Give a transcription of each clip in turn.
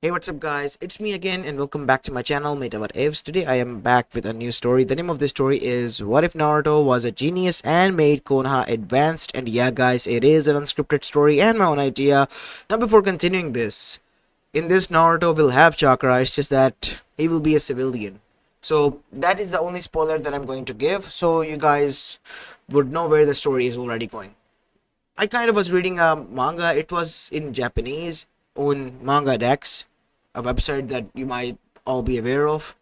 Hey, what's up, guys? It's me again, and welcome back to my channel, Mayta. Today, I am back with a new story. The name of this story is What If Naruto Was a Genius and Made Konoha Advanced? And yeah, guys, it is an unscripted story and my own idea. Now, before continuing this, in this, Naruto will have chakra, it's just that he will be a civilian. So, that is the only spoiler that I'm going to give, so you guys would know where the story is already going. I kind of was reading a manga. It was in Japanese on Manga Dex, a website that you might all be aware of.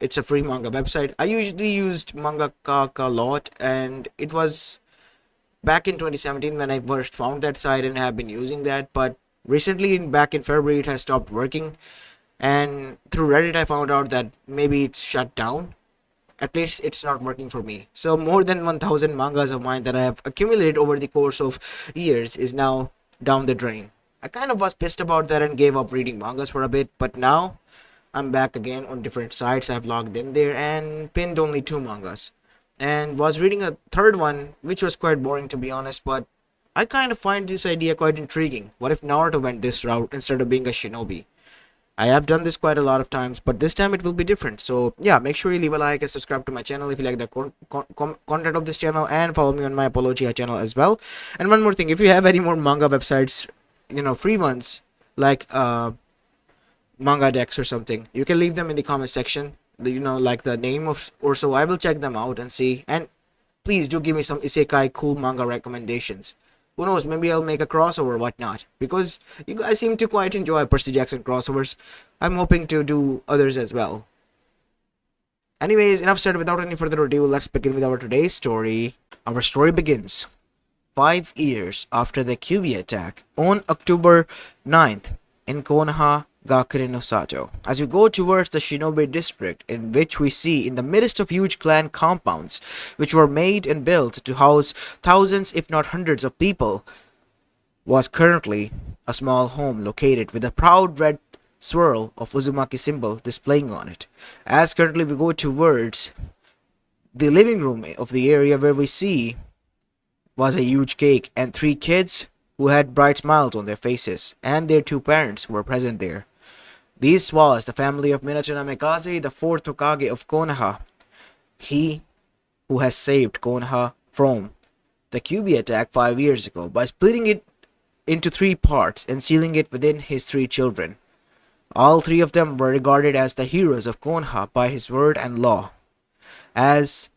It's a free manga website. I usually used Mangaka a lot, and it was back in 2017 when I first found that site and have been using that. But recently, back in February, it has stopped working. And through Reddit, I found out that maybe it's shut down. At least it's not working for me. So more than 1000 mangas of mine that I have accumulated over the course of years is now down the drain. I kind of was pissed about that and gave up reading mangas for a bit, but now I'm back again on different sites. I've logged in there and pinned only two mangas. And was reading a third one, which was quite boring to be honest, but I kind of find this idea quite intriguing. What if Naruto went this route instead of being a shinobi? I have done this quite a lot of times, but this time it will be different. So yeah, make sure you leave a like and subscribe to my channel if you like the content of this channel, and follow me on my Apologia channel as well. And one more thing, if you have any more manga websites, free ones like Manga Dex or something, you can leave them in the comment section. Like the name of or so. I will check them out and see. And please do give me some isekai cool manga recommendations. Who knows, maybe I'll make a crossover or whatnot. Because you guys seem to quite enjoy Percy Jackson crossovers. I'm hoping to do others as well. Anyways, enough said. Without any further ado, let's begin with our today's story. Our story begins 5 years after the QB attack on October 9th in Konoha, Gakure no Sato. As we go towards the Shinobi district, in which we see in the midst of huge clan compounds, which were made and built to house thousands if not hundreds of people, was currently a small home located with a proud red swirl of Uzumaki symbol displaying on it. As currently we go towards the living room of the area, where we see was a huge cake and three kids who had bright smiles on their faces, and their two parents were present there. This was the family of Minato Namikaze, the fourth Hokage of Konoha, he who has saved Konoha from the QB attack 5 years ago by splitting it into three parts and sealing it within his three children. All three of them were regarded as the heroes of Konoha by his word and law, as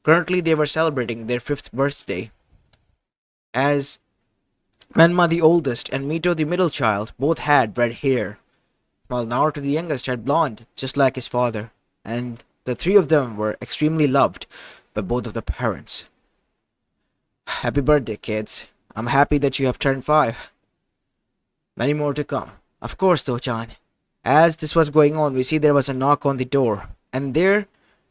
currently they were celebrating their fifth birthday. As Menma the oldest and Mito the middle child both had red hair, while Naruto the youngest had blonde, just like his father, and the three of them were extremely loved by both of the parents. Happy birthday, kids. I'm happy that you have turned 5. Many more to come. Of course, Do-chan. As this was going on, we see there was a knock on the door, and there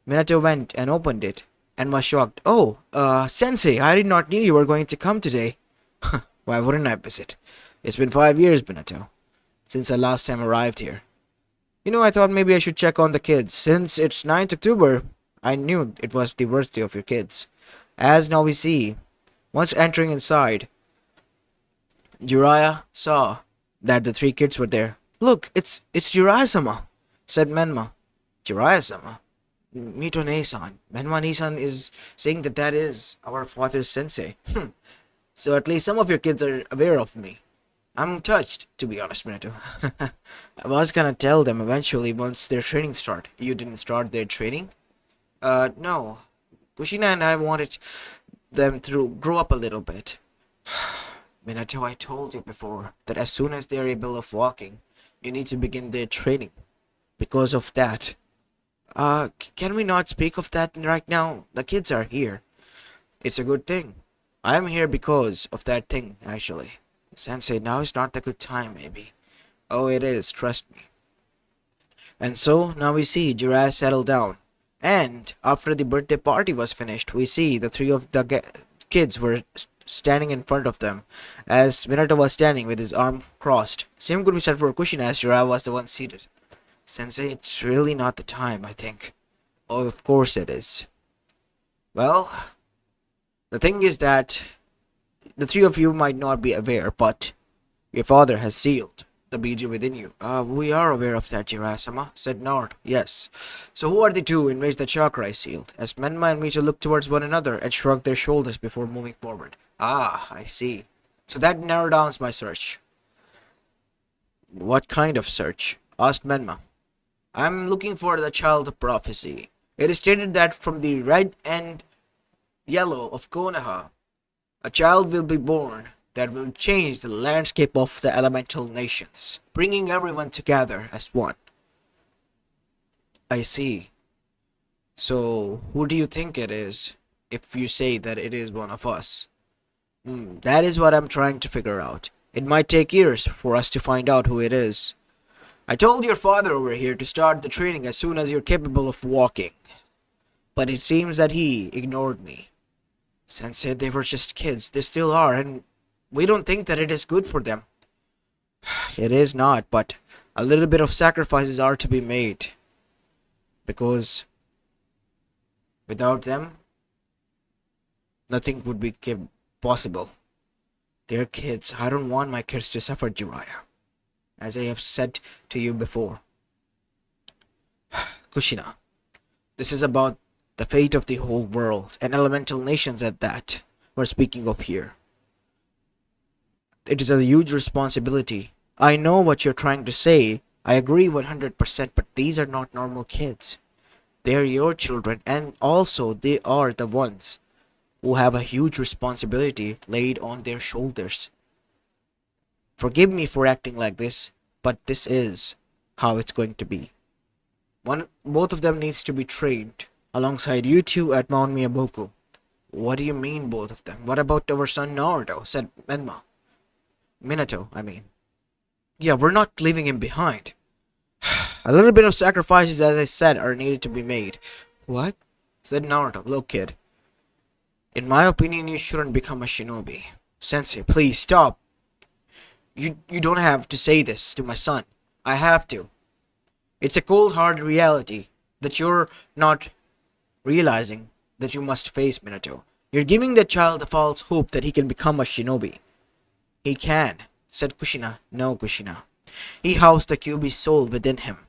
Minato went and opened it, and was shocked. Oh, Sensei, I did not know you were going to come today. Why wouldn't I visit? It's been 5 years, Minato, since I last time arrived here. I thought maybe I should check on the kids. Since it's 9th October, I knew it was the birthday of your kids. As now we see, once entering inside, Jiraiya saw that the three kids were there. Look, it's Jiraiya-sama, said Menma. Jiraiya-sama? Mito Nei-san. Menma Nei-san is saying that is our father's sensei. So at least some of your kids are aware of me. I'm touched, to be honest, Minato. I was gonna tell them eventually once their training start. You didn't start their training? No. Kushina and I wanted them to grow up a little bit. Minato, I told you before that as soon as they're able of walking, you need to begin their training. Because of that. Can we not speak of that right now? The kids are here. It's a good thing. I'm here because of that thing, actually. Sensei, now is not the good time, maybe. Oh, it is, trust me. And so, now we see Jiraiya settle down. And, after the birthday party was finished, we see the three of the kids were standing in front of them, as Minato was standing with his arm crossed. Same could be said for Kushina, as Jiraiya was the one seated. Sensei, it's really not the time, I think. Oh, of course it is. Well, the thing is that the three of you might not be aware, but your father has sealed the Biju within you. We are aware of that, Jirasama, said Nord. Yes. So who are the two in which the chakra is sealed? As Menma and Mita looked towards one another and shrugged their shoulders before moving forward. Ah, I see. So that narrowed down my search. What kind of search? Asked Menma. I'm looking for the child of prophecy. It is stated that from the red and yellow of Konoha, a child will be born that will change the landscape of the elemental nations, bringing everyone together as one. I see. So, who do you think it is, if you say that it is one of us? That is what I'm trying to figure out. It might take years for us to find out who it is. I told your father over here to start the training as soon as you're capable of walking, but it seems that he ignored me. Sensei, they were just kids. They still are, and we don't think that it is good for them. It is not, but a little bit of sacrifices are to be made. Because without them, nothing would be possible. They're kids. I don't want my kids to suffer, Jiraiya. As I have said to you before. Kushina, this is about the fate of the whole world, and elemental nations at that, we're speaking of here. It is a huge responsibility. I know what you're trying to say. I agree 100%, but these are not normal kids. They are your children, and also they are the ones who have a huge responsibility laid on their shoulders. Forgive me for acting like this, but this is how it's going to be. Both of them needs to be trained alongside you two at Mount Miyamoku. What do you mean, both of them? What about our son Naruto? Said Menma. Minato, I mean. Yeah, we're not leaving him behind. A little bit of sacrifices, as I said, are needed to be made. What? Said Naruto. Look, kid. In my opinion, you shouldn't become a shinobi. Sensei, please stop. You don't have to say this to my son. I have to. It's a cold-hearted reality that you're not realizing that you must face, Minato. You're giving the child a false hope that he can become a shinobi. He can, said Kushina. No, Kushina. He housed the Kyuubi's soul within him.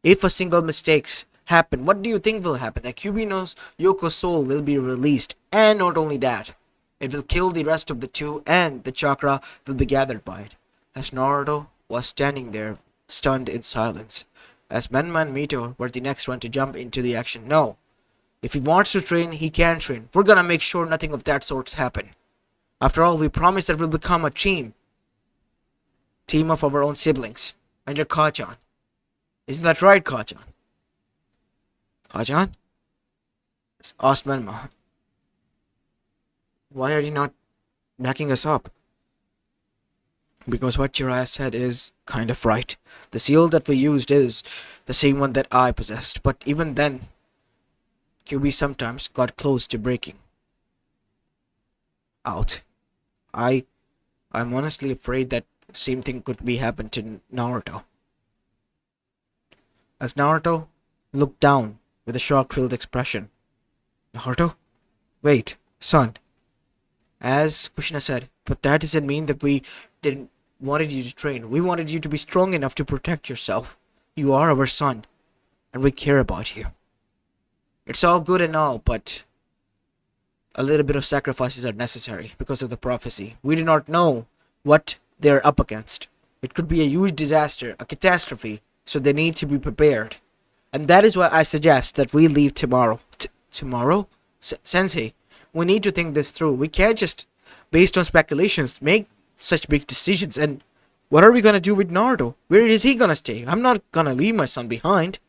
If a single mistake happen, what do you think will happen? The Kyuubi knows Yoko's soul will be released, and not only that, it will kill the rest of the two, and the chakra will be gathered by it. As Naruto was standing there, stunned in silence, as Menma and Mito were the next one to jump into the action. No, if he wants to train, he can train. We're gonna make sure nothing of that sorts happen. After all, we promised that we'll become a team of our own siblings, under Kachan. Isn't that right, Kachan? Kachan? Asked Menma. Why are you not backing us up? Because what Jiraiya said is kind of right. The seal that we used is the same one that I possessed, but even then, Kyuubi sometimes got close to breaking out. I'm honestly afraid that same thing could be happen to Naruto. As Naruto looked down with a shock-filled expression. Naruto? Wait, son. As Kushina said, but that doesn't mean that we didn't wanted you to train. We wanted you to be strong enough to protect yourself. You are our son, and we care about you. It's all good and all, but a little bit of sacrifices are necessary because of the prophecy. We do not know what they're up against. It could be a huge disaster, a catastrophe, so they need to be prepared. And that is why I suggest that we leave tomorrow. Tomorrow? Sensei, we need to think this through. We can't just, based on speculations, make such big decisions. And what are we gonna do with Naruto? Where is he gonna stay? I'm not gonna leave my son behind.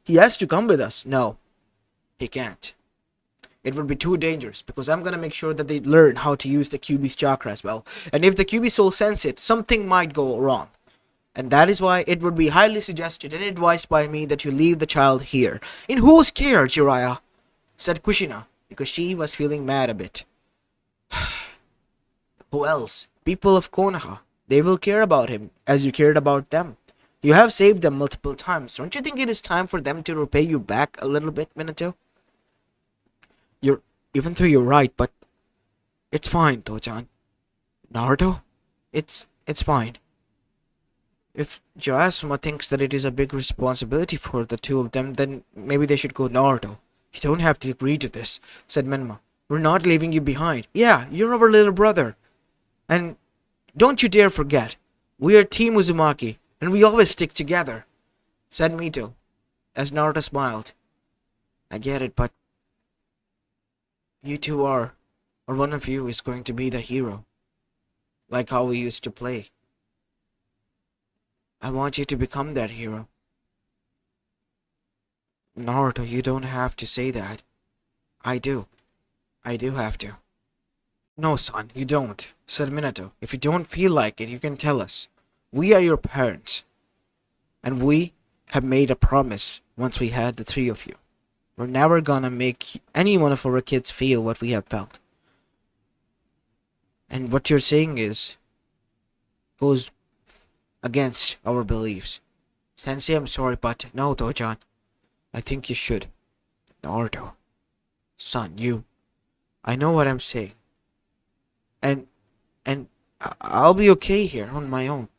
He has to come with us. No, he can't. It would be too dangerous because I'm gonna make sure that they learn how to use the Kyuubi's chakra as well. And if the Kyuubi soul sense it, something might go wrong. And that is why it would be highly suggested and advised by me that you leave the child here. In whose care, Jiraiya? Said Kushina, because she was feeling mad a bit. Who else? People of Konoha. They will care about him as you cared about them. You have saved them multiple times. Don't you think it is time for them to repay you back a little bit, Minato? Even though you're right, but it's fine, Tojan. Naruto? It's fine. If Jiraiya thinks that it is a big responsibility for the two of them, then maybe they should go Naruto. You don't have to agree to this, said Menma. We're not leaving you behind. Yeah, you're our little brother. And don't you dare forget, we are Team Uzumaki, and we always stick together, said Mito, as Naruto smiled. I get it, but you two are, or one of you is going to be the hero, like how we used to play. I want you to become that hero. Naruto, you don't have to say that. I do. I do have to. No, son, you don't, said Minato. If you don't feel like it, you can tell us. We are your parents, and we have made a promise once we had the three of you. We're never gonna make any one of our kids feel what we have felt. And what you're saying goes against our beliefs. Sensei, I'm sorry, but no, Dojan. I think you should. Naruto. Son, you. I know what I'm saying. And I'll be okay here on my own.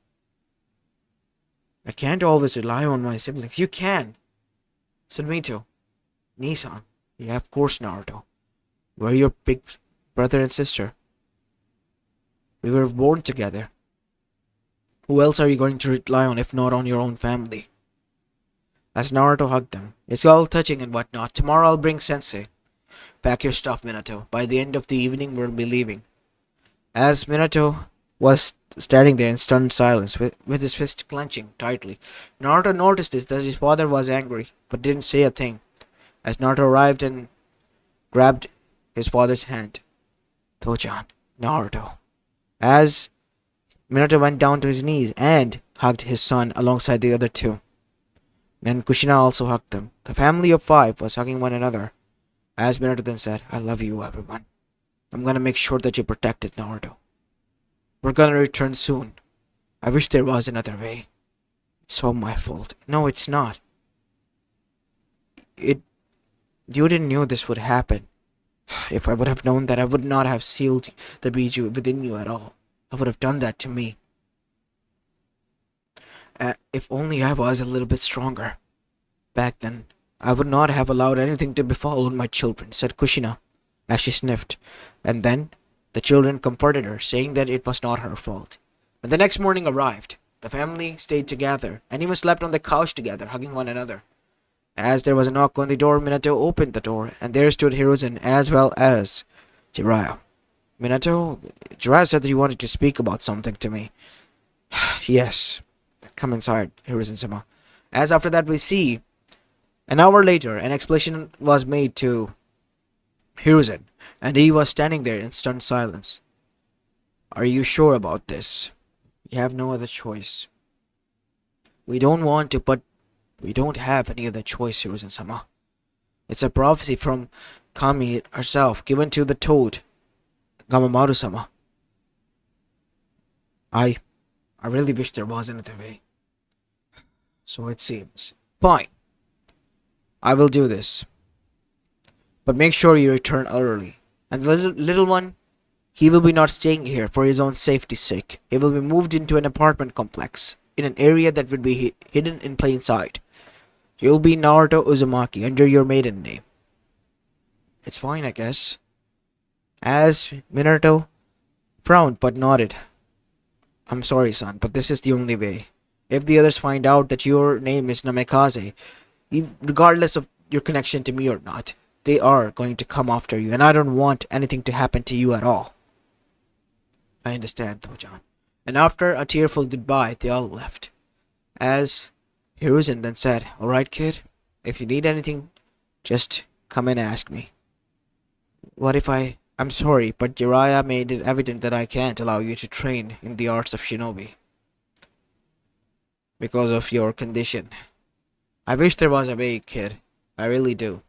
I can't always rely on my siblings. You can, said Mito. Nissan. Yeah, of course, Naruto. We're your big brother and sister. We were born together. Who else are you going to rely on if not on your own family? As Naruto hugged them, it's all touching and whatnot. Tomorrow I'll bring Sensei. Pack your stuff, Minato. By the end of the evening, we'll be leaving. As Minato was standing there in stunned silence, with his fist clenching tightly, Naruto noticed that his father was angry, but didn't say a thing. As Naruto arrived and grabbed his father's hand. Tojan, Naruto. As Minato went down to his knees and hugged his son alongside the other two. Then Kushina also hugged them. The family of 5 was hugging one another. As Minato then said, I love you, everyone. I'm gonna make sure that you're protected, Naruto. We're gonna return soon. I wish there was another way. It's all my fault. No, it's not. You didn't know this would happen. If I would have known that, I would not have sealed the Biju within you at all. I would have done that to me. If only I was a little bit stronger. Back then, I would not have allowed anything to befall my children, said Kushina, as she sniffed. And then, the children comforted her, saying that it was not her fault. And the next morning arrived. The family stayed together, and even slept on the couch together, hugging one another. As there was a knock on the door, Minato opened the door, and there stood Hiruzen as well as Jiraiya. Minato, Jiraiya said that you wanted to speak about something to me. Yes. Come inside, Hiruzen-sama. As after that we see, an hour later, an explanation was made to Hiruzen, and he was standing there in stunned silence. Are you sure about this? We have no other choice. We don't want to, but we don't have any other choice, Hiruzen-sama. It's a prophecy from Kami herself, given to the toad, Gamamaru-sama. I really wish there was another way. So it seems. Fine. I will do this. But make sure you return early. And the little one, he will be not staying here for his own safety's sake. He will be moved into an apartment complex, in an area that would be hidden in plain sight. You'll be Naruto Uzumaki under your maiden name. It's fine, I guess. As Minato frowned but nodded. I'm sorry, son, but this is the only way. If the others find out that your name is Namikaze, regardless of your connection to me or not, they are going to come after you, and I don't want anything to happen to you at all. I understand, Tojan. And after a tearful goodbye, they all left. As Hiruzen then said, Alright, kid, if you need anything, just come and ask me. What if I'm sorry, but Jiraiya made it evident that I can't allow you to train in the arts of shinobi. Because of your condition. I wish there was a way, kid. I really do.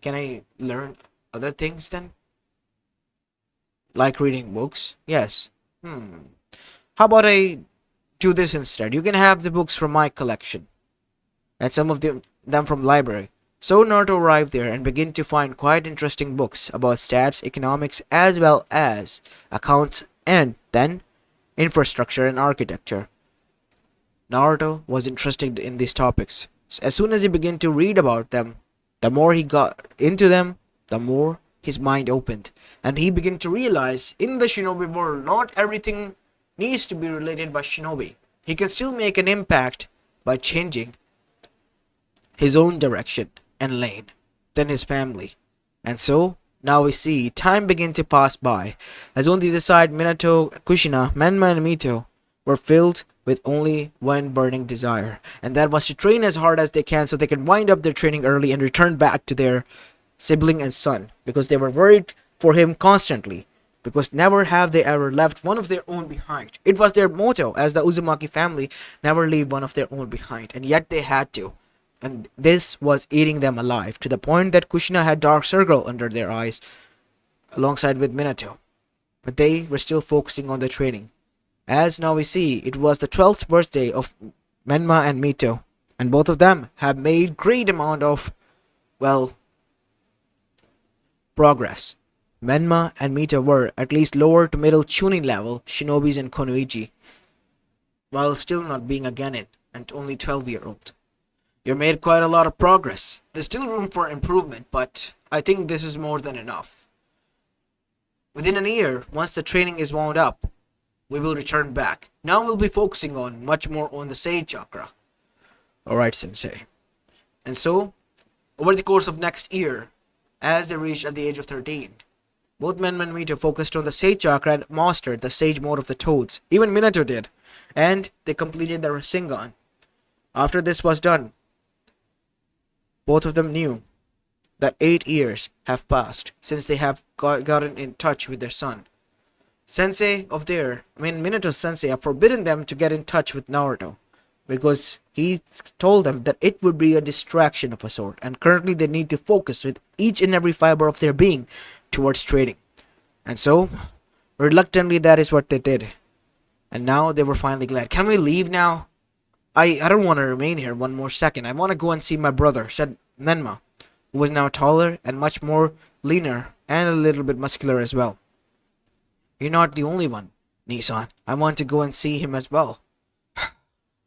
Can I learn other things then? Like reading books? Yes. How about I do this instead? You can have the books from my collection. And some of them from library. So Naruto arrived there and began to find quite interesting books about stats, economics, as well as accounts, and then infrastructure and architecture. Naruto was interested in these topics. So as soon as he began to read about them, the more he got into them, the more his mind opened. And he began to realize in the shinobi world, not everything needs to be related by shinobi. He can still make an impact by changing his own direction and lane than his family. And so, now we see time begin to pass by, as on the other side Minato, Kushina, Menma and Mito were filled with only one burning desire, and that was to train as hard as they can so they can wind up their training early and return back to their sibling and son, because they were worried for him constantly, because never have they ever left one of their own behind. It was their motto as the Uzumaki family, never leave one of their own behind, and yet they had to. And this was eating them alive, to the point that Kushina had dark circle under their eyes alongside with Minato. But they were still focusing on the training. As now we see, it was the 12th birthday of Menma and Mito, and both of them have made great amount of, well, progress. Menma and Mita were at least lower to middle tuning level shinobis and konoichi, while still not being a genin and only 12-year-old. You made quite a lot of progress. There's still room for improvement, but I think this is more than enough. Within a year, once the training is wound up, we will return back. Now we'll be focusing on much more on the Sage Chakra. Alright, Sensei. And so, over the course of next year, as they reached at the age of 13, both men and Mito focused on the Sage Chakra and mastered the Sage mode of the Toads. Even Minato did. And they completed the Rasengan. After this was done, both of them knew that 8 years have passed since they have gotten in touch with their son. Minato's sensei have forbidden them to get in touch with Naruto, because he told them that it would be a distraction of a sort, and currently they need to focus with each and every fiber of their being towards trading. And so, reluctantly, that is what they did. And now they were finally glad. Can we leave now? I don't want to remain here one more second. I want to go and see my brother, said Menma, who was now taller and much more leaner and a little bit muscular as well. You're not the only one, Nissan. I want to go and see him as well.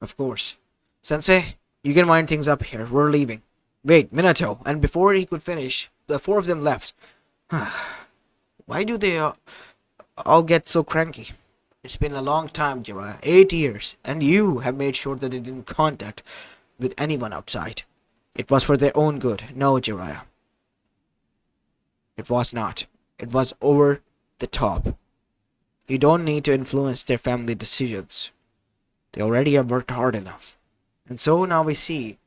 Of course. Sensei, you can wind things up here. We're leaving. Wait, Minato. And before he could finish, the four of them left. Why do they all get so cranky? It's been a long time, Jiraiya. 8 years. And you have made sure that they didn't contact with anyone outside. It was for their own good. No, Jiraiya. It was not. It was over the top. You don't need to influence their family decisions. They already have worked hard enough. And so now we see,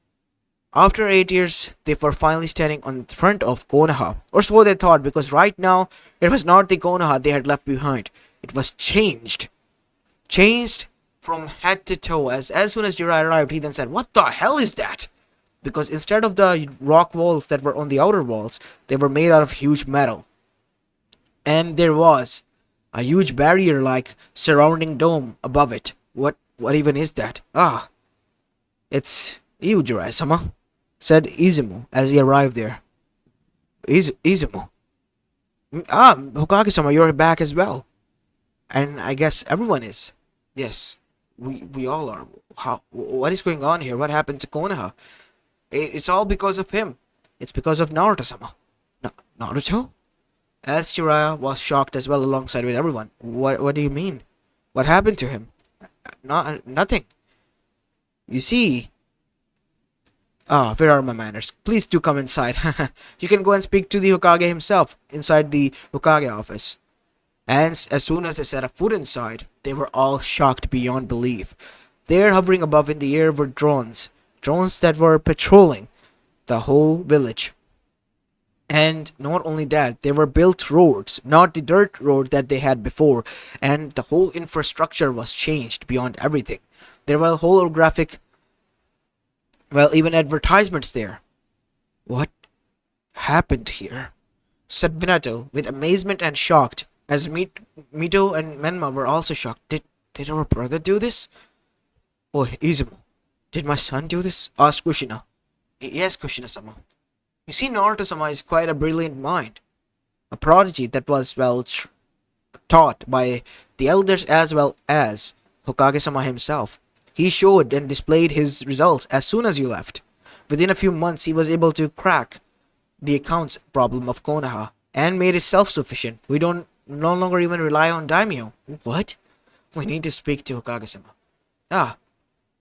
after 8 years, they were finally standing on the front of Konoha. Or so they thought, because right now, it was not the Konoha they had left behind. It was changed. Changed from head to toe. As soon as Jiraiya arrived, he then said, "What the hell is that?" Because instead of the rock walls that were on the outer walls, they were made out of huge metal. And there was a huge barrier-like surrounding dome above it. What even is that? It's you, Jiraiya-sama, said Izumo as he arrived there. Izumo. Hokage-sama, you're back as well. And I guess everyone is. Yes, we all are. What is going on here? What happened to Konoha? It's all because of him. It's because of Naruto-sama. Naruto? As Jiraiya was shocked as well alongside with everyone. What do you mean? What happened to him? Nothing. You see... where are my manners? Please do come inside. You can go and speak to the Hokage himself inside the Hokage office. And as soon as they set a foot inside, they were all shocked beyond belief. There, hovering above in the air, were drones. Drones that were patrolling the whole village. And not only that, they were built roads, not the dirt road that they had before. And the whole infrastructure was changed beyond everything. There were holographic, even advertisements there. What happened here? Said Minato with amazement and shocked, as Mito and Menma were also shocked. Did our brother do this? Oh, Izumo, did my son do this? Asked Kushina. Yes, Kushina-sama. You see, Naruto-sama is quite a brilliant mind. A prodigy that was, taught by the elders as well as Hokage-sama himself. He showed and displayed his results as soon as you left. Within a few months, he was able to crack the accounts problem of Konoha and made it self-sufficient. We don't no longer even rely on daimyo. What? We need to speak to Hokage-sama. Ah,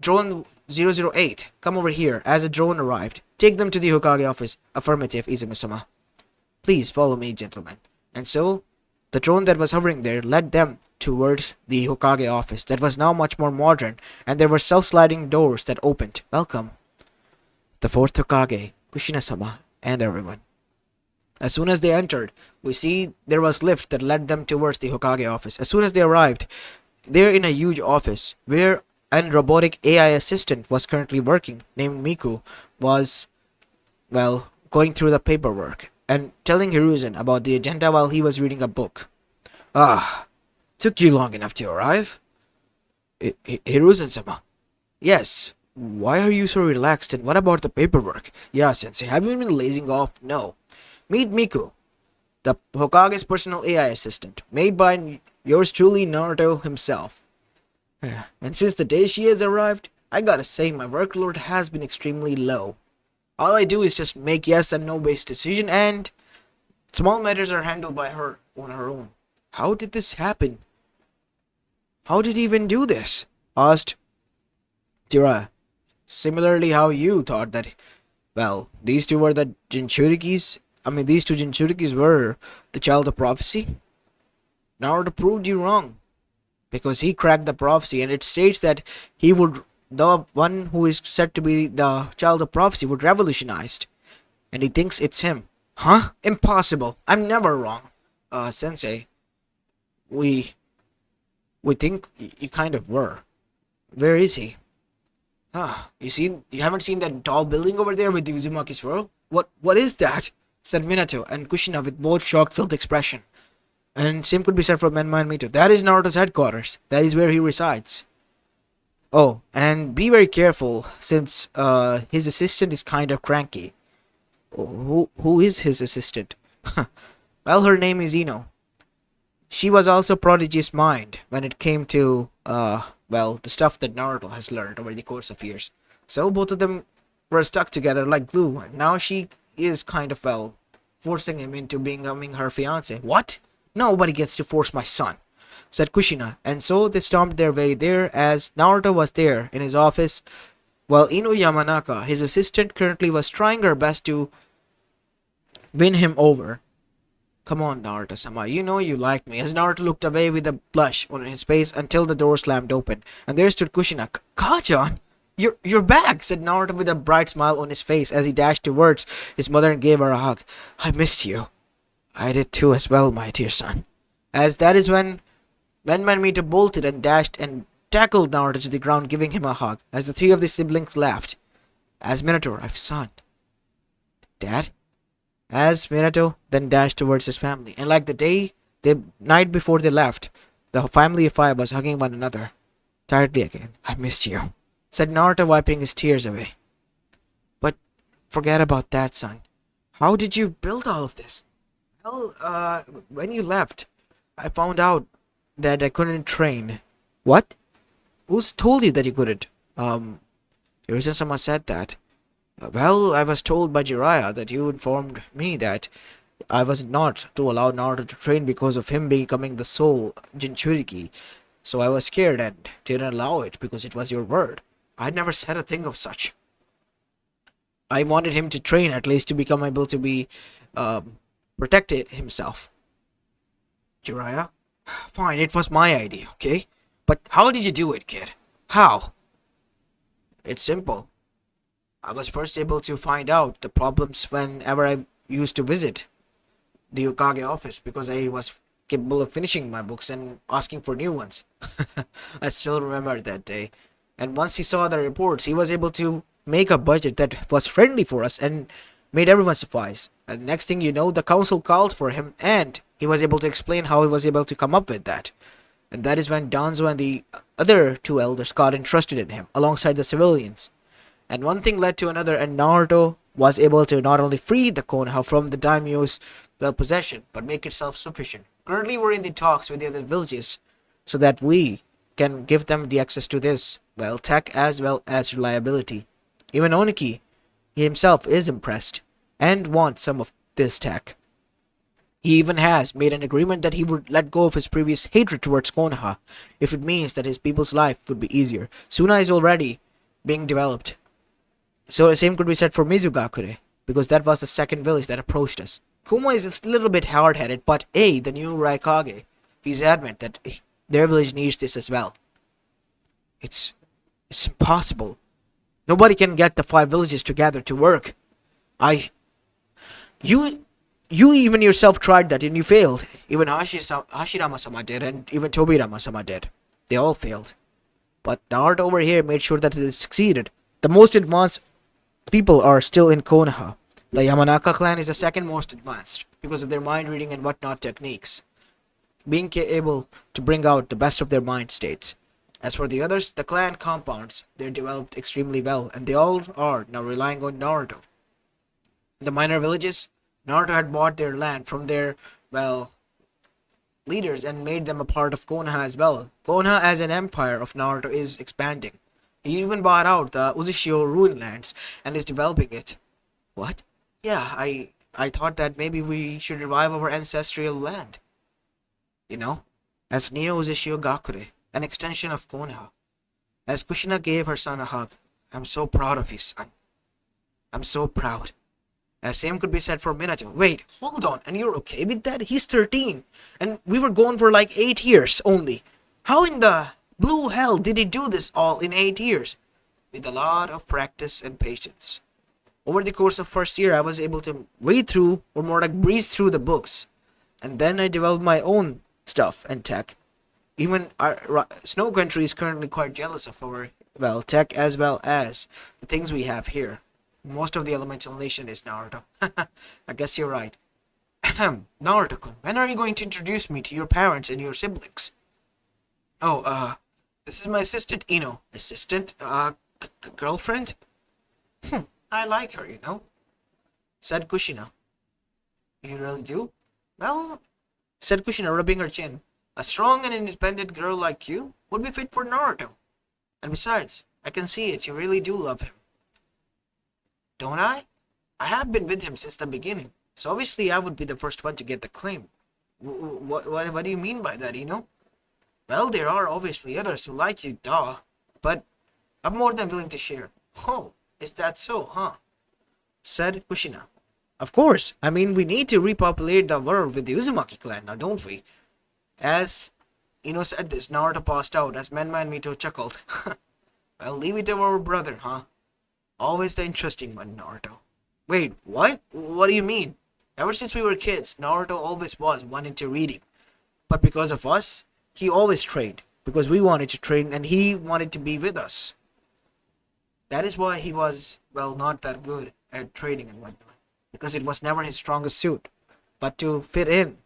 drone 008, come over here. As a drone arrived, take them to the Hokage office. Affirmative, Izumi-sama. Please follow me, gentlemen. And so, the drone that was hovering there led them towards the Hokage office that was now much more modern, and there were self-sliding doors that opened. Welcome, the fourth Hokage, Kushina-sama, and everyone. As soon as they entered, we see there was lift that led them towards the Hokage office. As soon as they arrived, they're in a huge office where an robotic AI assistant was currently working, named Miku, was, well, going through the paperwork and telling Hiruzen about the agenda while he was reading a book. Ah, took you long enough to arrive? Hiruzen-sama. Yes. Why are you so relaxed, and what about the paperwork? Yeah, sensei, have you been lazing off? No. Meet Miku, the Hokage's personal AI assistant, made by yours truly, Naruto himself. And since the day she has arrived, I gotta say my workload has been extremely low. All I do is just make yes and no based decision, and small matters are handled by her on her own. How did this happen? How did he even do this? Asked Jiraiya. Similarly, how you thought that, well, these two were the Jinchurikis. These two Jinchurikis were the child of prophecy. Naruto proved you wrong, because he cracked the prophecy, and it states that the one who is said to be the child of prophecy would revolutionize, and he thinks it's him. Huh? Impossible. I'm never wrong. Sensei, we think you kind of were. Where is he? You haven't seen that tall building over there with the Uzumaki swirl? What is that? Said Minato and Kushina with both shocked-filled expression. And same could be said for Menma and Mito. That is Naruto's headquarters. That is where he resides. Oh, and be very careful, since his assistant is kind of cranky. Who is his assistant? Well, her name is Ino. She was also Prodigy's mind when it came to, the stuff that Naruto has learned over the course of years. So both of them were stuck together like glue, and now she is kind of, forcing him into becoming her fiancé. What? Nobody gets to force my son, said Kushina, and so they stomped their way there as Naruto was there in his office, while Ino Yamanaka, his assistant, currently was trying her best to win him over. Come on, Naruto-sama, you know you like me, as Naruto looked away with a blush on his face until the door slammed open, and there stood Kushina. Kajan, you're back, said Naruto with a bright smile on his face as he dashed towards his mother and gave her a hug. I missed you. I did too as well, my dear son. As that is when Mito bolted and dashed and tackled Naruto to the ground, giving him a hug, as the three of the siblings laughed. As Minato arrived, son. Dad? As Minato then dashed towards his family, and like the night before they left, the family of five was hugging one another. Tiredly again. I missed you, said Naruto, wiping his tears away. But forget about that, son. How did you build all of this? Well, when you left, I found out that I couldn't train. What? Who's told you that you couldn't? Hiruzen-sama said that. Well, I was told by Jiraiya that you informed me that I was not to allow Naruto to train because of him becoming the sole Jinchuriki. So I was scared and didn't allow it because it was your word. I never said a thing of such. I wanted him to train at least to become able to be, protect himself. Jiraiya? Fine, it was my idea, okay? But how did you do it, kid? How? It's simple. I was first able to find out the problems whenever I used to visit the Hokage office because I was capable of finishing my books and asking for new ones. I still remember that day. And once he saw the reports, he was able to make a budget that was friendly for us and made everyone suffice. And the next thing you know, the council called for him and he was able to explain how he was able to come up with that. And that is when Danzo and the other two elders got interested in him alongside the civilians. And one thing led to another, and Naruto was able to not only free the Konoha from the daimyo's possession, but make it self-sufficient. Currently, we're in the talks with the other villages so that we can give them the access to this, well, tech as well as reliability. Even Oniki himself is impressed and wants some of this tech. He even has made an agreement that he would let go of his previous hatred towards Konoha if it means that his people's life would be easier. Suna is already being developed. So the same could be said for Mizugakure, because that was the second village that approached us. Kuma is a little bit hard-headed, but the new Raikage, he's adamant that their village needs this as well. It's it's impossible. Nobody can get the five villages together to work. I you you even yourself tried that and you failed. Even Hashirama-sama did, and even Tobirama-sama did. They all failed. But Naruto over here made sure that they succeeded. The most advanced people are still in Konoha. The Yamanaka clan is the second most advanced because of their mind reading and whatnot techniques, being able to bring out the best of their mind states. As for the others, the clan compounds, they're developed extremely well, and they all are now relying on Naruto. The minor villages, Naruto had bought their land from their, well, leaders and made them a part of Konoha as well. Konoha as an empire of Naruto is expanding. He even bought out the Uzishio ruin lands and is developing it. What? Yeah, I thought that maybe we should revive our ancestral land. You know, as Neo Uzishio Gakure, an extension of Konoha. As Kushina gave her son a hug, I'm so proud of you, son. I'm so proud. As same could be said for Minato. Wait, hold on, and you're okay with that? He's 13, and we were gone for like 8 years only. How in the blue hell did he do this all in 8 years? With a lot of practice and patience. Over the course of first year, I was able to read through, or more like breeze through the books. And then I developed my own stuff and tech. Even our Snow Country is currently quite jealous of our, well, tech as well as the things we have here. Most of the elemental nation is Naruto. I guess you're right. Naruto-kun, when are you going to introduce me to your parents and your siblings? Oh, this is my assistant, Ino. Assistant? Girlfriend? I like her, you know, said Kushina. You really do? Well, said Kushina, rubbing her chin. A strong and independent girl like you would be fit for Naruto. And besides, I can see it, you really do love him. Don't I? I have been with him since the beginning, so obviously I would be the first one to get the claim. What do you mean by that, Ino? Well, there are obviously others who like you, duh, but I'm more than willing to share. Oh, is that so, huh? Said Kushina. Of course, I mean, we need to repopulate the world with the Uzumaki clan now, don't we? As Ino said this, Naruto passed out as Menma and Mito chuckled. Well, leave it to our brother, huh? Always the interesting one, Naruto. Wait, what? What do you mean? Ever since we were kids, Naruto always was one into reading. But because of us, he always trained. Because we wanted to train and he wanted to be with us. That is why he was, well, not that good at trading and whatnot. Because it was never his strongest suit. But to fit in,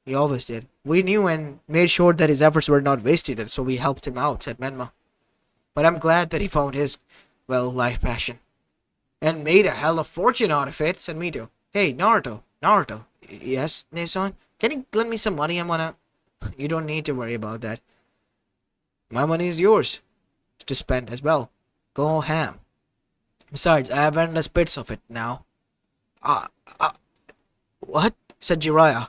he always did. We knew and made sure that his efforts were not wasted, and so we helped him out, said Menma. But I'm glad that he found his, well, life passion. And made a hell of fortune out of it, said Mito. Hey, Naruto. Yes, Neson? Can you lend me some money? You don't need to worry about that. My money is yours to spend as well. Go ham. Besides, I have endless bits of it now. What? Said Jiraiya,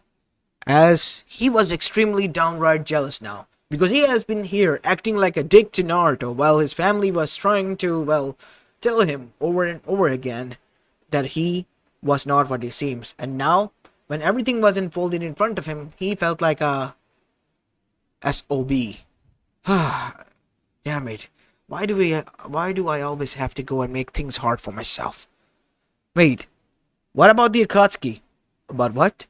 as he was extremely downright jealous now, because he has been here acting like a dick to Naruto while his family was trying to, well, tell him over and over again that he was not what he seems. And now, when everything was unfolding in front of him, he felt like a SOB. Damn it. Why do I always have to go and make things hard for myself? Wait, what about the Akatsuki? About what?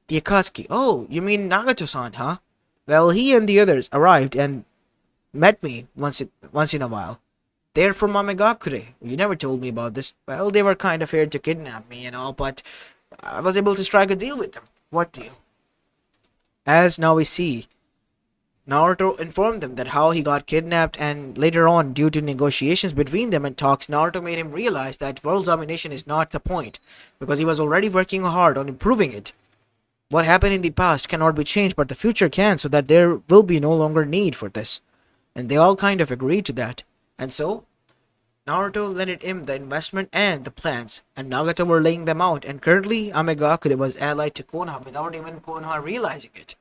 The Akatsuki. Oh, you mean Nagato-san, huh? Well, he and the others arrived and met me once in a while. They're from Amegakure. You never told me about this. Well, they were kind of here to kidnap me and all, but I was able to strike a deal with them. What deal? As now we see, Naruto informed them that how he got kidnapped, and later on, due to negotiations between them and talks, Naruto made him realize that world domination is not the point, because he was already working hard on improving it. What happened in the past cannot be changed, but the future can, so that there will be no longer need for this. and they all kind of agreed to that. And so Naruto lended him the investment and the plans, and Nagato were laying them out, and currently Amegakure was allied to Konoha without even Konoha realizing it.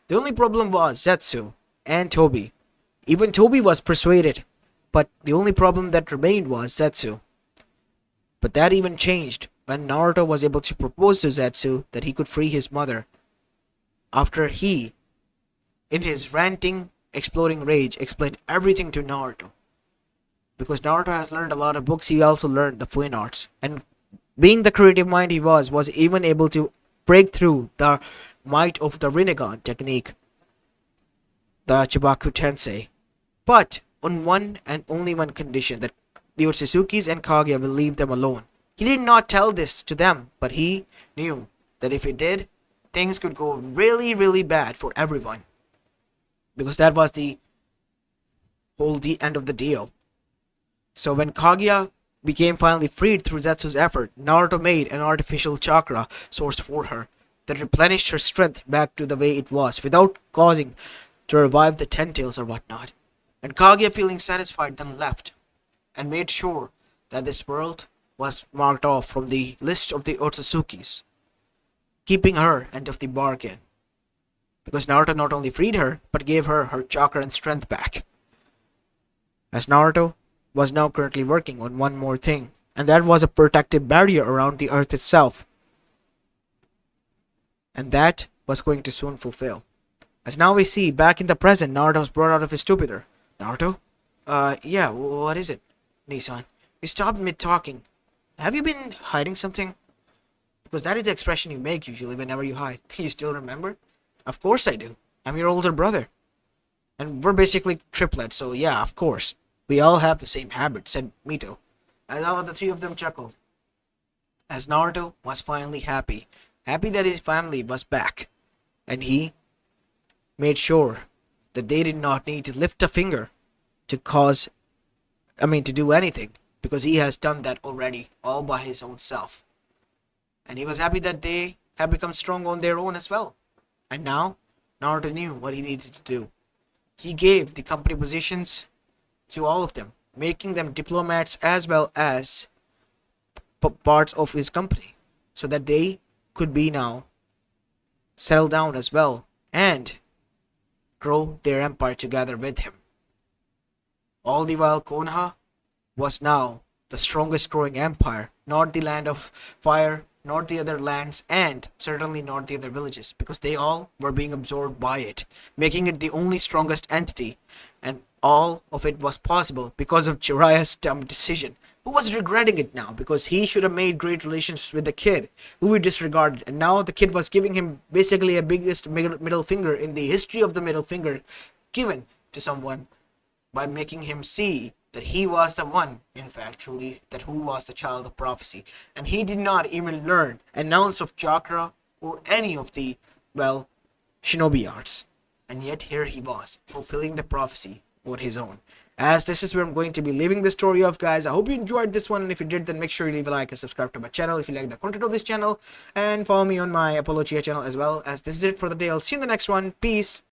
The only problem was Zetsu and Tobi. Even Tobi was persuaded, but the only problem that remained was Zetsu. But that even changed when Naruto was able to propose to Zetsu that he could free his mother after he, in his ranting, exploding rage, explained everything to Naruto. Because Naruto has learned a lot of books, he also learned the fine arts. And being the creative mind he was even able to break through the might of the Rinnegan technique, the Chibaku Tensei. But on one and only one condition, that the Otsuzukis and Kaguya will leave them alone. He did not tell this to them, but he knew that if he did, things could go really, really bad for everyone. Because that was the whole end of the deal. So when Kaguya became finally freed through Zetsu's effort, Naruto made an artificial chakra source for her that replenished her strength back to the way it was without causing to revive the Ten Tails or whatnot. And Kaguya, feeling satisfied, then left and made sure that this world was marked off from the list of the Otsuzukis, keeping her end of the bargain. Because Naruto not only freed her, but gave her her chakra and strength back. As Naruto was now currently working on one more thing, and that was a protective barrier around the earth itself. And that was going to soon fulfill. As now we see, back in the present, Naruto was brought out of his stupor. Naruto? Yeah, what is it? Nissan, you stopped mid-talking. Have you been hiding something? Because that is the expression you make usually whenever you hide. You still remember? Of course I do. I'm your older brother. And we're basically triplets, so yeah, of course. We all have the same habit, said Mito, as all of the three of them chuckled. As Naruto was finally happy that his family was back, and he made sure that they did not need to lift a finger to to do anything, because he has done that already, all by his own self. And he was happy that they have become strong on their own as well. And now, Naruto knew what he needed to do. He gave the company positions to all of them, making them diplomats as well as parts of his company, so that they could be now settle down as well and grow their empire together with him. All the while Konoha was now the strongest growing empire, not the land of fire, not the other lands, and certainly not the other villages, because they all were being absorbed by it, making it the only strongest entity. And all of it was possible because of Jiraiya's dumb decision, who was regretting it now, because he should have made great relations with the kid, who he disregarded, and now the kid was giving him basically a biggest middle finger in the history of the middle finger given to someone, by making him see that he was the one, in fact, truly, that who was the child of prophecy. And he did not even learn an ounce of chakra or any of the, shinobi arts. And yet here he was, fulfilling the prophecy on his own. As this is where I'm going to be leaving the story off, guys. I hope you enjoyed this one, and if you did, then make sure you leave a like and subscribe to my channel if you like the content of this channel, and follow me on my Apologia channel as well. As this is it for the day. I'll see you in the next one. Peace.